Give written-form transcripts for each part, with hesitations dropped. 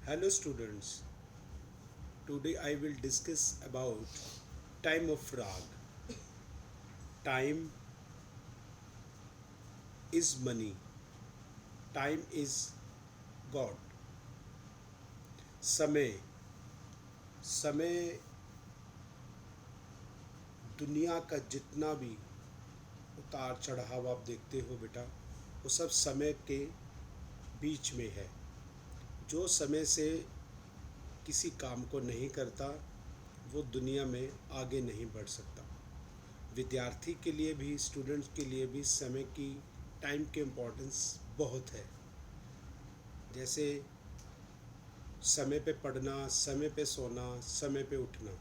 Hello students, today I will discuss about time of rag. Time is money, time is God. समय समय दुनिया का जितना भी उतार चढ़ाव आप देखते हो बेटा, वो सब समय के बीच में है। जो समय से किसी काम को नहीं करता वो दुनिया में आगे नहीं बढ़ सकता। विद्यार्थी के लिए भी, स्टूडेंट्स के लिए भी समय की, टाइम के इम्पोर्टेंस बहुत है। जैसे समय पे पढ़ना, समय पे सोना, समय पे उठना।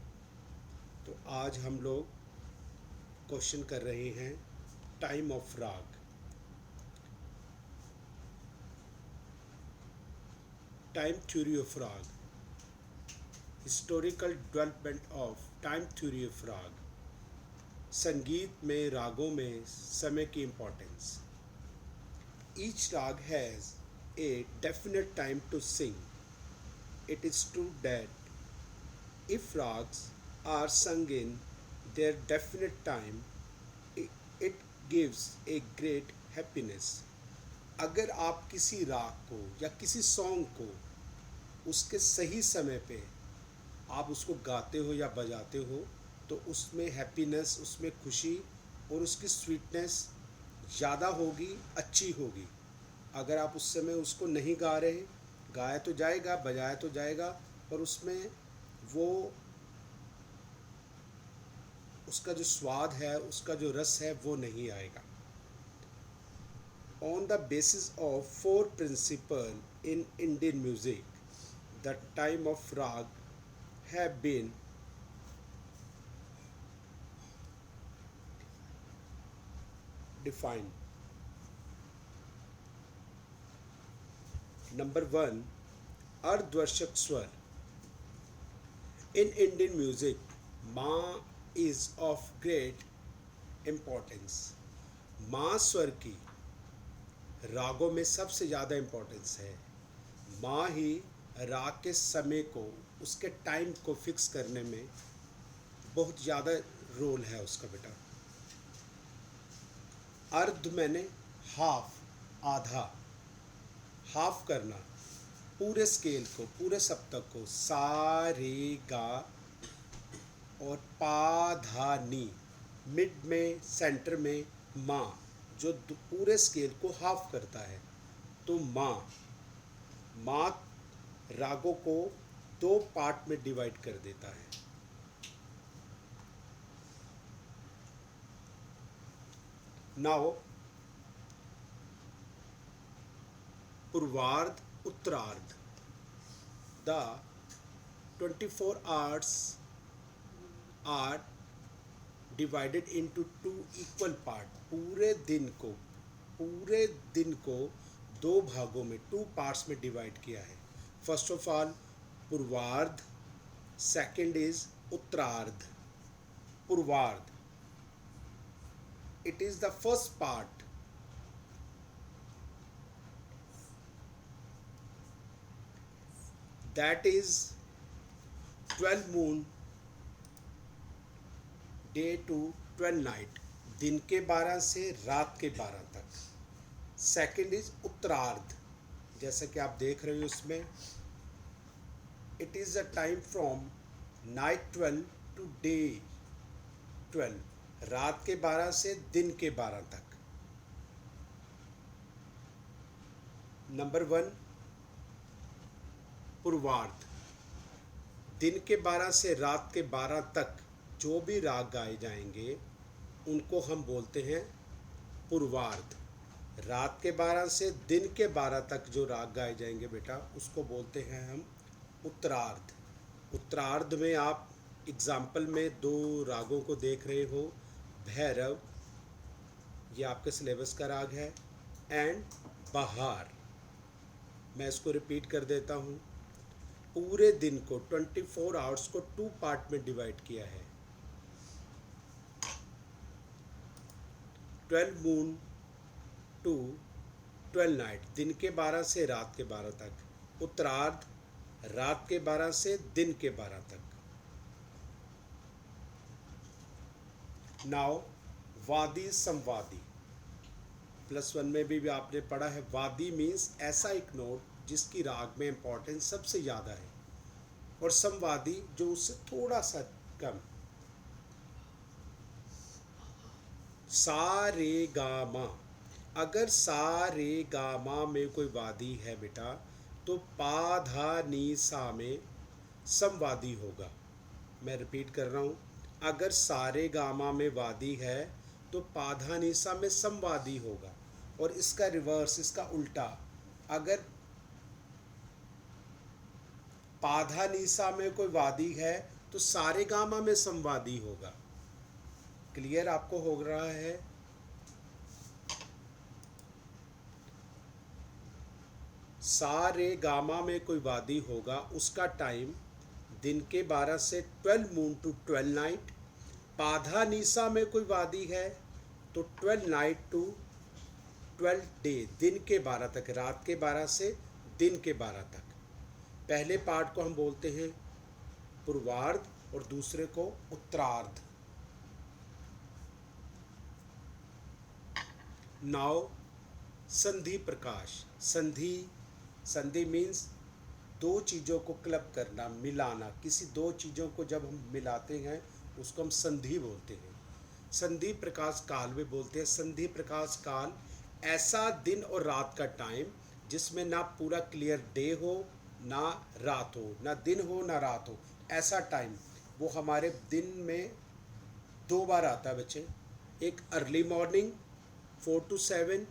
तो आज हम लोग क्वेश्चन कर रहे हैं टाइम ऑफ राग। टाइम थ्योरी ऑफ राग, historical development of time theory of राग। संगीत में, रागों में समय की इम्पोर्टेंस। ईच राग has a definite time to sing. It is true that if rags are sung in their definite time, it gives a great happiness. अगर आप किसी राग को या किसी सॉन्ग को उसके सही समय पे आप उसको गाते हो या बजाते हो तो उसमें हैप्पीनेस, उसमें खुशी और उसकी स्वीटनेस ज़्यादा होगी, अच्छी होगी। अगर आप उस समय उसको नहीं गा रहे, गाया तो जाएगा, बजाया तो जाएगा, पर उसमें वो उसका जो स्वाद है, उसका जो रस है, वो नहीं आएगा। On the basis of 4 principle in Indian music, the time of raag have been defined. Number 1, अर्धवर्षक स्वर। In Indian music, ma is of great importance. माँ स्वर की रागों में सबसे ज़्यादा इम्पोर्टेंस है। माँ ही राग के समय को, उसके टाइम को फिक्स करने में बहुत ज़्यादा रोल है उसका बेटा। अर्ध मैंने हाफ, आधा। हाफ करना पूरे स्केल को, पूरे सप्तक को, सा रे गा और पा धा नी। मिड में, सेंटर में माँ, जो पूरे स्केल को हाफ करता है। तो माँ रागों को 2 पार्ट में डिवाइड कर देता है। नाउ पूर्वार्ध, उत्तरार्ध। The 24 hours are divided into 2 equal part। पूरे दिन को 2 भागों में, 2 पार्ट्स में डिवाइड किया है। फर्स्ट ऑफ ऑल पूर्वार्ध, सेकंड इज उत्तरार्ध। पूर्वार्ध, it is the first part that is 12 noon day to 12 night, दिन के 12 से रात के 12 तक। सेकंड इज उत्तरार्ध, जैसा कि आप देख रहे हो इसमें, it is a time from night 12 to day 12, रात के 12 से दिन के 12 तक। नंबर 1 पूर्वार्ध, दिन के 12 से रात के 12 तक जो भी राग गाए जाएंगे उनको हम बोलते हैं पूर्वार्ध। रात के 12 से दिन के 12 तक जो राग गाए जाएंगे बेटा, उसको बोलते हैं हम उत्तरार्ध। उत्तरार्ध में आप एग्जाम्पल में 2 रागों को देख रहे हो। भैरव, ये आपके सिलेबस का राग है, एंड बहार। मैं इसको रिपीट कर देता हूँ। पूरे दिन को, 24 आवर्स को 2 पार्ट में डिवाइड किया है। 12 मून टू 12 नाइट, दिन के 12 से रात के 12 तक। उत्तरार्ध, रात के 12 से दिन के 12 तक। नाउ वादी संवादी, +1 में भी आपने पढ़ा है। वादी मीन्स ऐसा एक नोट जिसकी राग में इंपॉर्टेंस सबसे ज़्यादा है, और संवादी जो उससे थोड़ा सा कम। सा रे गा मा, अगर सा रे गा मा में कोई वादी है बेटा, तो पा धा नी सा में संवादी होगा। मैं रिपीट कर रहा हूँ, अगर सारे गामा में वादी है तो पाधा निसा में संवादी होगा। और इसका रिवर्स, इसका उल्टा, अगर पाधा निसा में कोई वादी है तो सारे गामा में संवादी होगा। क्लियर आपको हो रहा है? सारे गामा में कोई वादी होगा, उसका टाइम दिन के 12 से 12 मून टू 12 नाइट। पाधा निसा में कोई वादी है तो 12 नाइट टू 12 डे, दिन के 12 तक, रात के 12 से दिन के 12 तक। पहले पार्ट को हम बोलते हैं पूर्वार्ध और दूसरे को उत्तरार्ध। नाउ संधि प्रकाश। संधि मीन्स दो चीज़ों को क्लब करना, मिलाना। किसी दो चीज़ों को जब हम मिलाते हैं उसको हम संधि बोलते हैं। संधि प्रकाश काल में बोलते हैं। संधि प्रकाश काल ऐसा दिन और रात का टाइम जिसमें ना पूरा क्लियर डे हो, ना रात हो, ना दिन हो ना रात हो, ऐसा टाइम। वो हमारे दिन में 2 बार आता है बच्चे, एक अर्ली मॉर्निंग 4 to 7,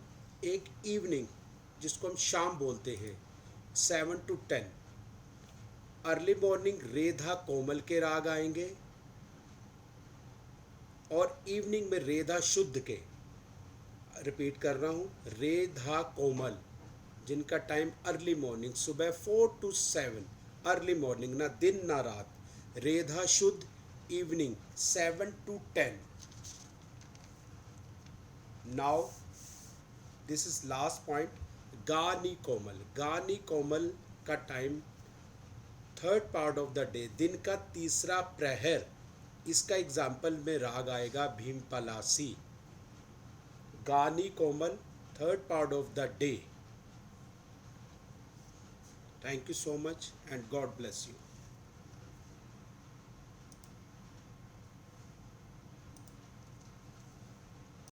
एक इवनिंग जिसको हम शाम बोलते हैं 7 to 10। अर्ली मॉर्निंग रेधा कोमल के राग आएंगे और इवनिंग में रेधा शुद्ध के। रिपीट कर रहा हूँ, रेधा कोमल जिनका टाइम अर्ली मॉर्निंग सुबह 4 to 7, अर्ली मॉर्निंग, ना दिन ना रात। रेधा शुद्ध evening 7 to 10। Now this is last point, गानी कोमल। गानी कोमल का time 3rd part of the day, दिन का तीसरा प्रहर। इसका एग्जाम्पल में राग आएगा भीमपलासी। गानी कोमल 3rd part of the day. Thank you so much and God bless you.